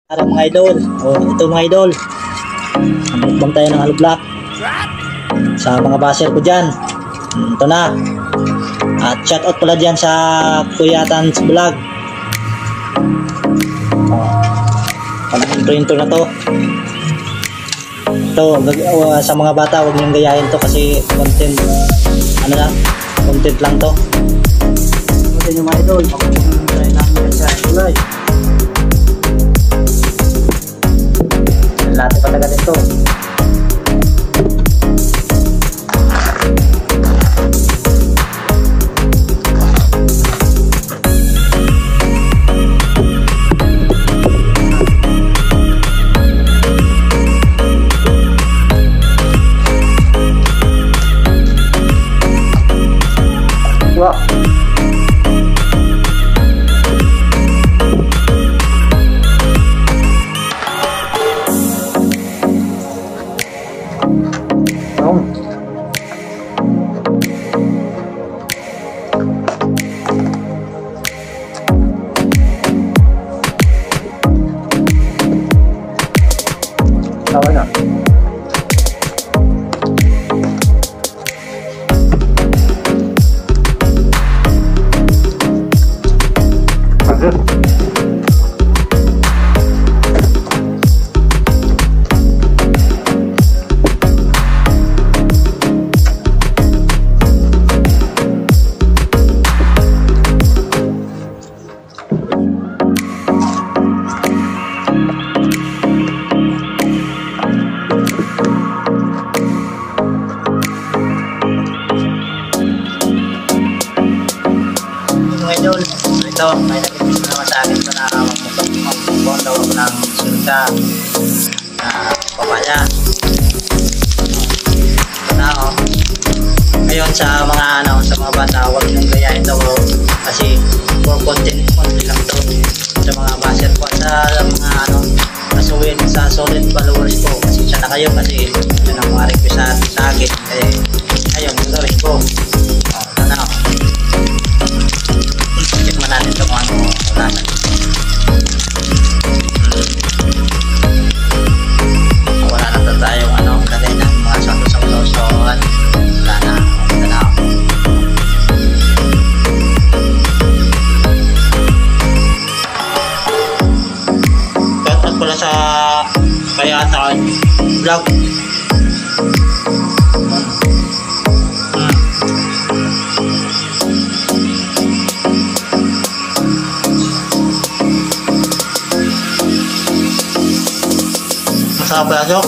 Para mga idol, ito mga idol, mukbang tayo ng alublak sa mga baser ko dyan. Ito na. At shout out pala dyan sa Kuya Tans Vlog. Pag-intro na to. Ito, sa mga bata, huwag niyong gayahin to kasi content, content lang to. Ito yung mga idol, mapapagod tayo namin sa kulay. Lahat pataga dito. Wow. Tawa na. Ito, may nag-imbis naman sa akin ito na magmukbang daw ako ng sulka na papaya. Ito na ngayon sa mga bata, huwag nyung gayahin daw kasi for content lang to sa mga baser ko at sa mga kasuwin sa solid followers ko. Kasi siya na kayo kasi yun ang mga request sa akin kaya ayun, gagawin ko. Ito na tikman natin ito kung ano lasa. Wala na tayong lagay ng mga sausaw-sausawan. Wala na. Ito na. Shoutout pala sa Kayatan Vlog. Masarap ba ito?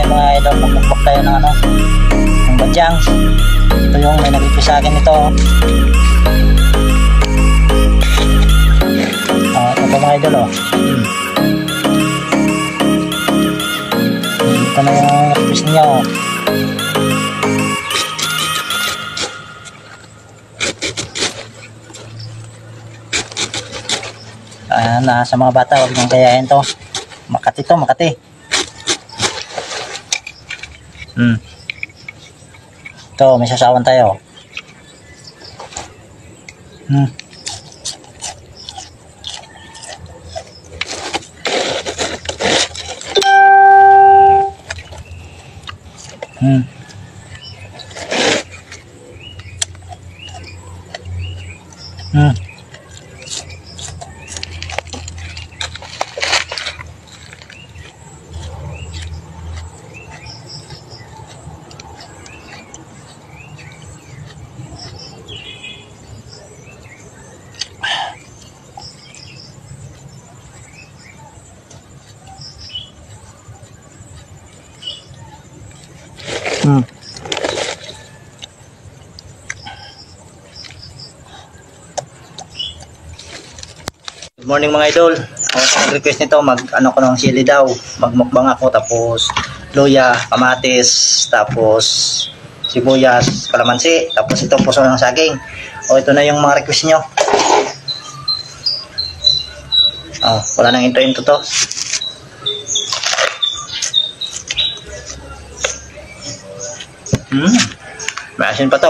Mga idol, magmukbak tayo ng ng badyang. Ito yung may nag-request sa akin ito. Ito mga idol ito na yung request niya Ayan na sa mga bata, huwag nang gayahin to. Makati to, Makati. Ito, may sasawan tayo. Good morning mga idol. Ako request nito ko ng sili daw. Magmukbang ako tapos luya, kamatis, tapos sibuyas, kalamansi, tapos ito puso ng saging. O ito na yung mga request nyo. Wala nang into-into to. May asin pa to.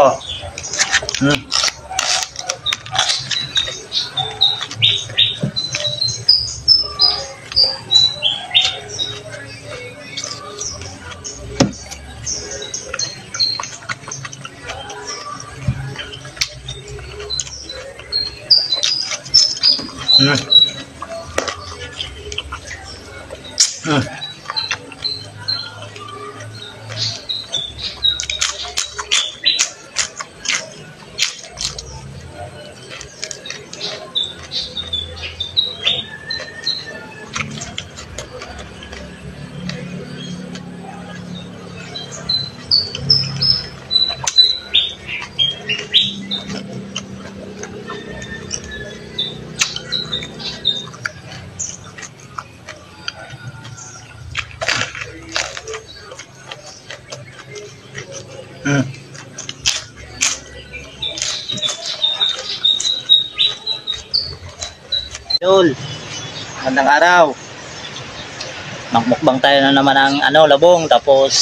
Idol, magandang araw. Magmukbang tayo na naman ng labong, tapos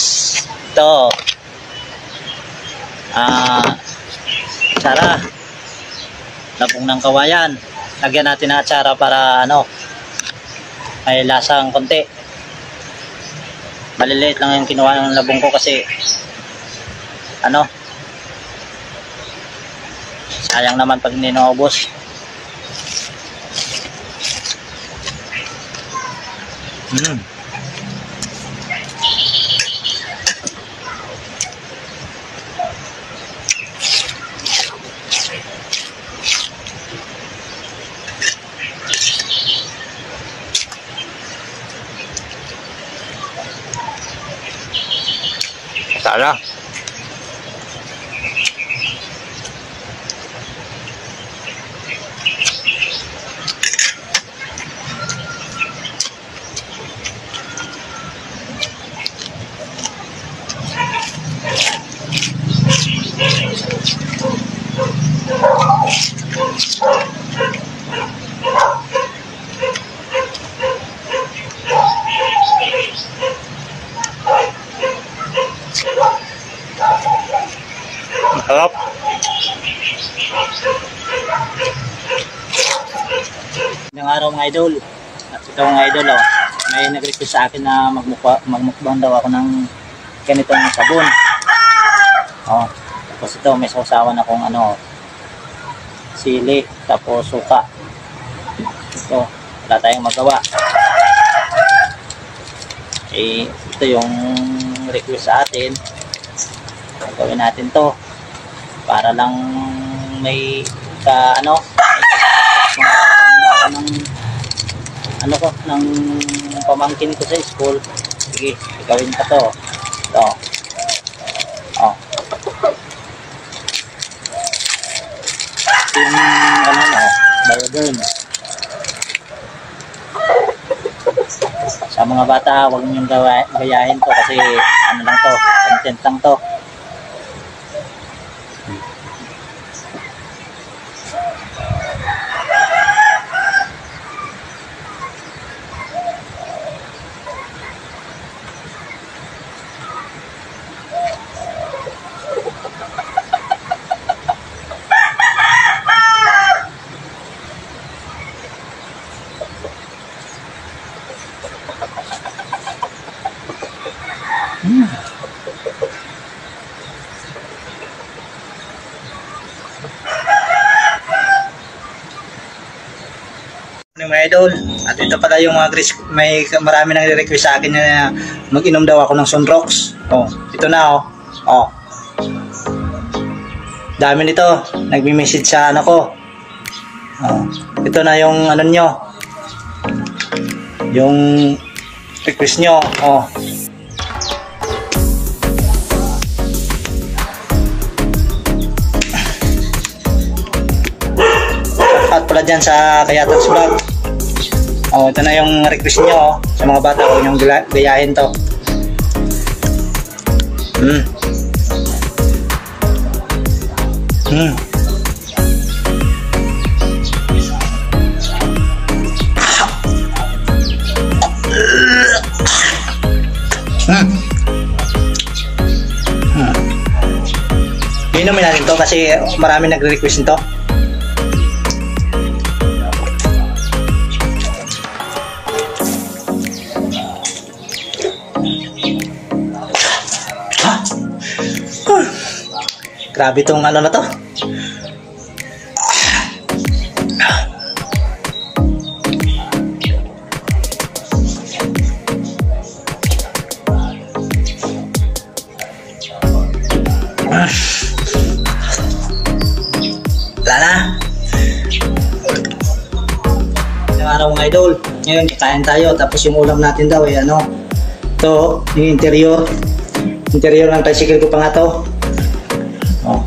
ito atsara, labong ng kawayan. Lagyan natin ng atsara para may lasang konti. Maliliit lang yung kinuha ng labong ko kasi sayang naman pag hindi naubos. Tara. Harap. Ngayong araw mga idol, at ito mga idol, may nag-request sa akin na magmukbang daw ako ng ganitong sabon. Tapos ito may sausawan akong sili, tapos suka. Ito, wala tayong magawa. Ito yung request sa atin. Gawin natin to para lang may ng pamangkin ko sa school. Sige, gawin pa to. Ito. Yung sa mga bata, huwag niyong gayahin to kasi lang to, content lang to. Mga idol, at ito pala yung mga marami nang request sa akin na mag-inom daw ako ng Sunrox. Ito na dami nito, nagme-message sa ko. Ito na yung nyo, yung request nyo. At pala dyan sa Kayatans Vlog. Ito na yung request nyo sa mga bata, huwag nyong gayahin to. Hmm. Hmm. Hmm. Inumin natin to kasi marami nagre-request nito. Grabe tong ano na to. Wala na. Yung araw mga idol, ngayon kikain tayo, tapos yung ulam natin daw ay ano, to yung interior ng tricycle ko pa nga to. Oh.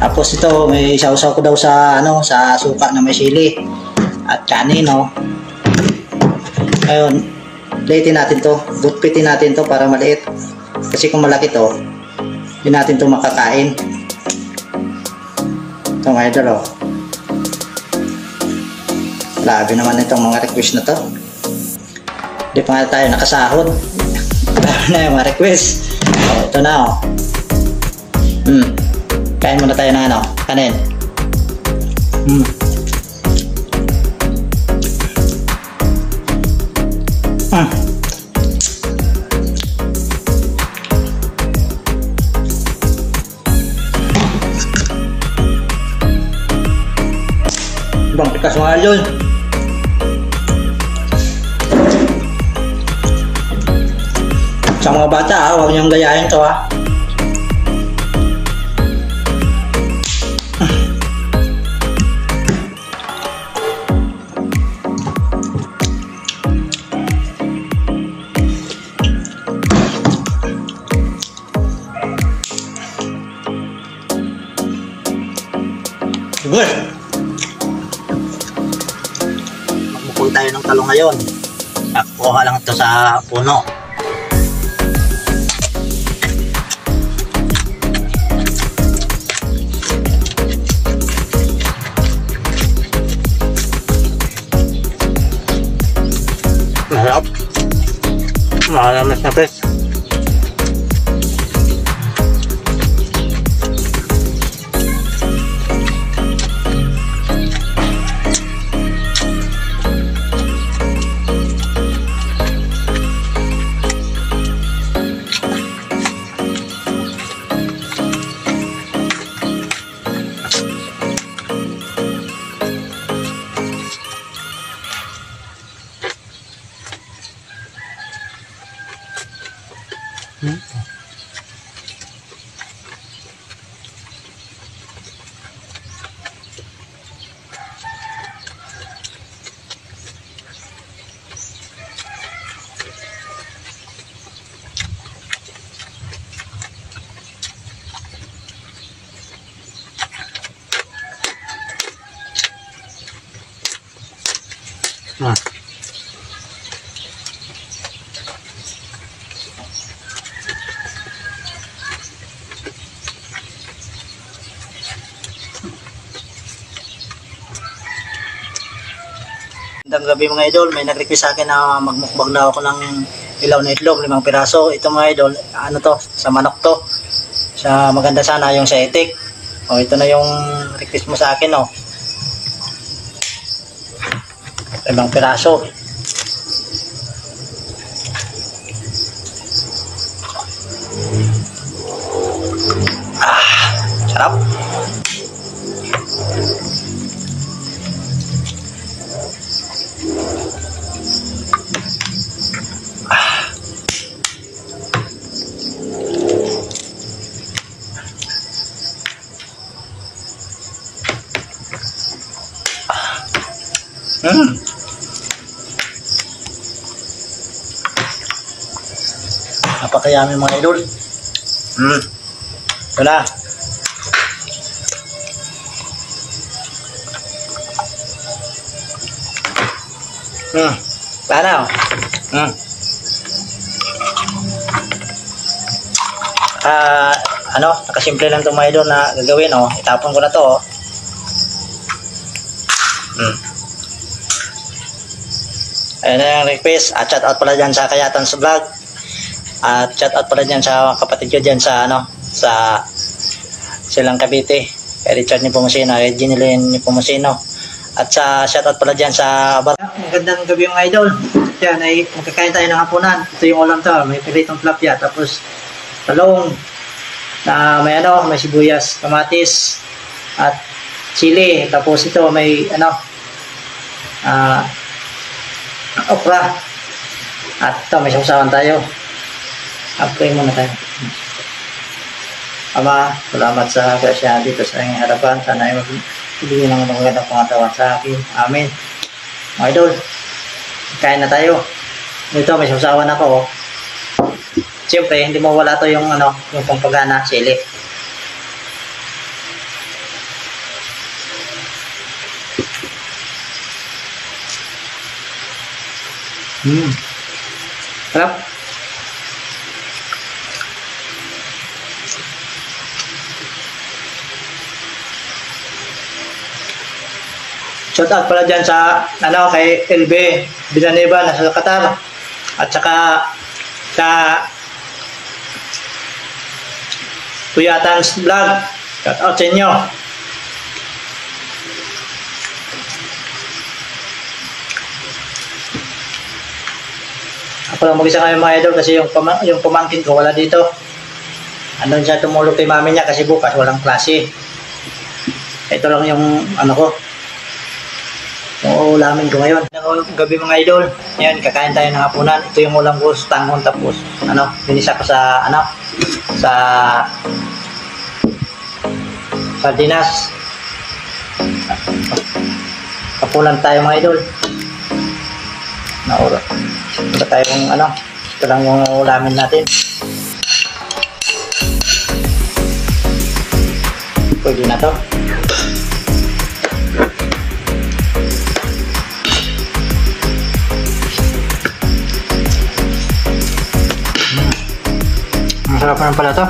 Tapos ito may sausaw ko daw sa ano, sa suka na may sili at kanin, no. Ngayon liitin natin to, gutpitin natin to para maliit, kasi kung malaki to hindi natin to makakain. Ito mga idol, oh. Grabe naman itong mga request na to. Hindi pa nga tayo nakasahod. Grabe na yung mga request. Oh, ito na, oh. Kain muna tayo ng ano, kanin. Ibang pikas mga idol. Sa mga bata, huwag niyong gayahin to, ha. Good. Magmukul tayo ng talong ngayon. Kuha lang ito sa puno. Masarap. Malamis na pes. Magandang gabi mga idol, may nag-request sa akin na magmukbang daw ako ng ilaw na itlog, 5 piraso. Ito mga idol, ano to, sa manok to. Sa maganda sana yung sa etik. O ito na yung request mo sa akin, no. 5 piraso. Sarap. Napakayami mga idol. Ito na. Paano? nakasimple lang itong mga idol na gagawin. Itapon ko na to. Ayan na yung request. At shout out pala dyan sa Kayatan sa vlog. At shout out pala dyan sa kapatid ko dyan sa sa Silang Cavite. Kay Richard Nepomuceno, kay Ginilene Nepomuceno. At sa shout out pala dyan sa magandang gabi mga idol. Yan ay magkakain tayo ng hapunan. Ito yung ulam to. May piritong tilapia. Tapos talong na may may sibuyas, kamatis at chili. Tapos ito may okra. At ito may sausawan tayo. Upload muna tayo. Ama, salamat sa grasya dito sa aking harapan. Sana ay magbigay ng magandang pangatawan sa akin. Amen. Mga idol, kain na tayo. Ito may sausawan ako. Siyempre, hindi mo wala to yung yung pampagana, sili. Sarap. Shout out pala dyan sa kay LB Villanueva nasa Qatar at saka sa Tuyatans Vlog. Shout out sa inyo. Ako lang mag-isa kayo mga idol kasi yung pamangkin ko wala dito. Andun siya tumulog kay mami niya kasi bukas walang klase. Ito lang yung ko. Yung ulamin ko ngayon. Gabi mga idol. Ngayon kakain tayo ng hapunan. Ito yung ulam ko, tanghon tapos binisa ko sa sa sardinas. Hapunan tayo mga idol. Naura. Ito tayong ito lang yung ulamin natin. Pwede na to. Masarap naman pala to.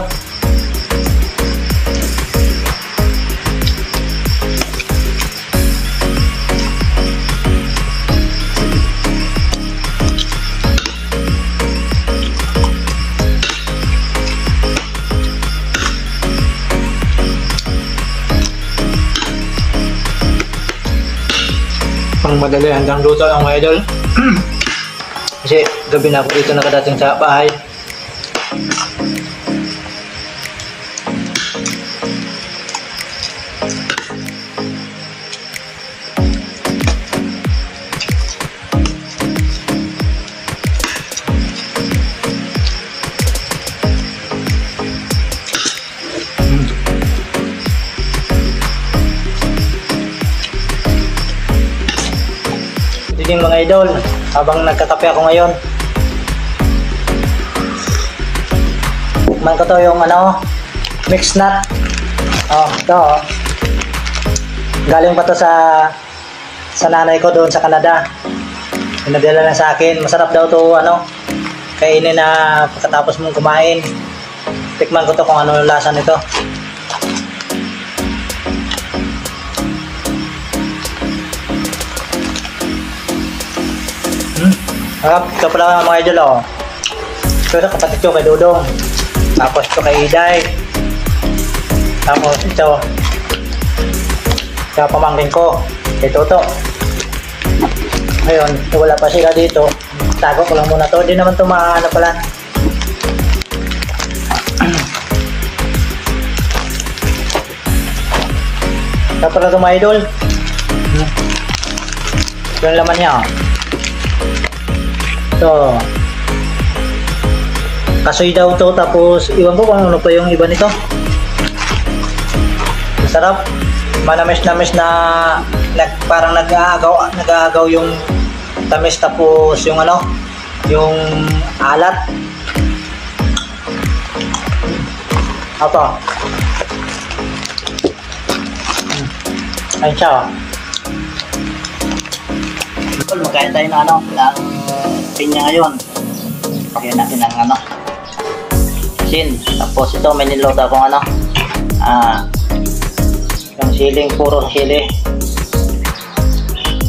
Pang madali hanggang luto ang mga idol. Kasi gabi na ako dito nakadating sa bahay. Yung mga idol, habang nagkakape ako ngayon, tikman ko to yung mixed nut. Ito galing pa to sa nanay ko doon sa Canada. Pinadala na sa akin. Masarap daw to kainin na pagkatapos mong kumain. Tikman ko to kung ano yung lasa nito. Ito pala mga idol Ito sa kapatid ko kay Dudong. Tapos ito kay Iday. Tapos ito sa pamangkin ko kay Toto. Ngayon, wala pa sila dito. Tago ko lang muna to. Hindi naman ito pala. Ito pala ito mga idol. Ito yung laman niya Ito kasoy daw to. Tapos iwan ko kung ano pa yung iba nito. Masarap. Manamis-namis na parang nag-aagaw yung tamis. Tapos yung yung alat. Ito ayun siya magkain tayo ng pinya ngayon. Lagyan natin ng asin. Tapos ito may niload akong ano, yung siling, puro sili.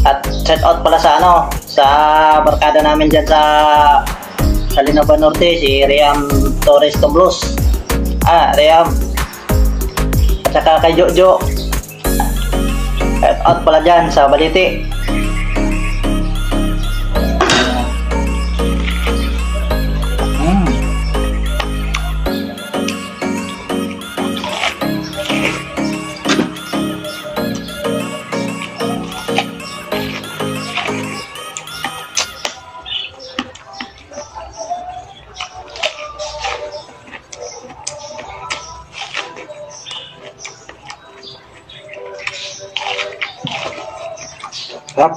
At shout out pala sa ano, sa barkada namin dyan sa Linaban Norte, si Riam Torres Toblos. Riam. At saka kay Jojo. Shout out pala dyan sa Baliti. Sarap.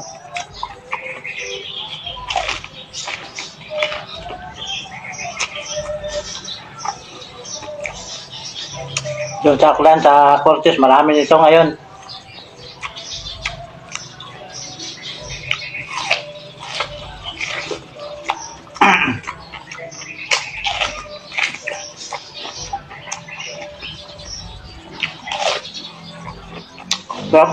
Yung saklan sa Cortes, marami nito ngayon. Sarap.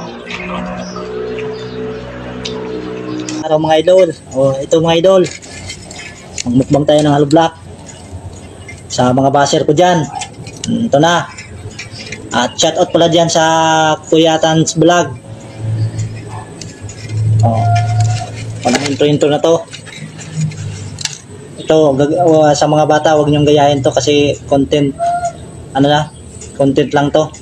Araw mga idol, ito mga idol, magmukbang tayo ng hollow block sa mga baser ko dyan. Ito na, at shoutout pala dyan sa Kuya Tans Vlog. Walang intro na to. Ito sa mga bata, huwag nyong gayahin to kasi content, content lang to.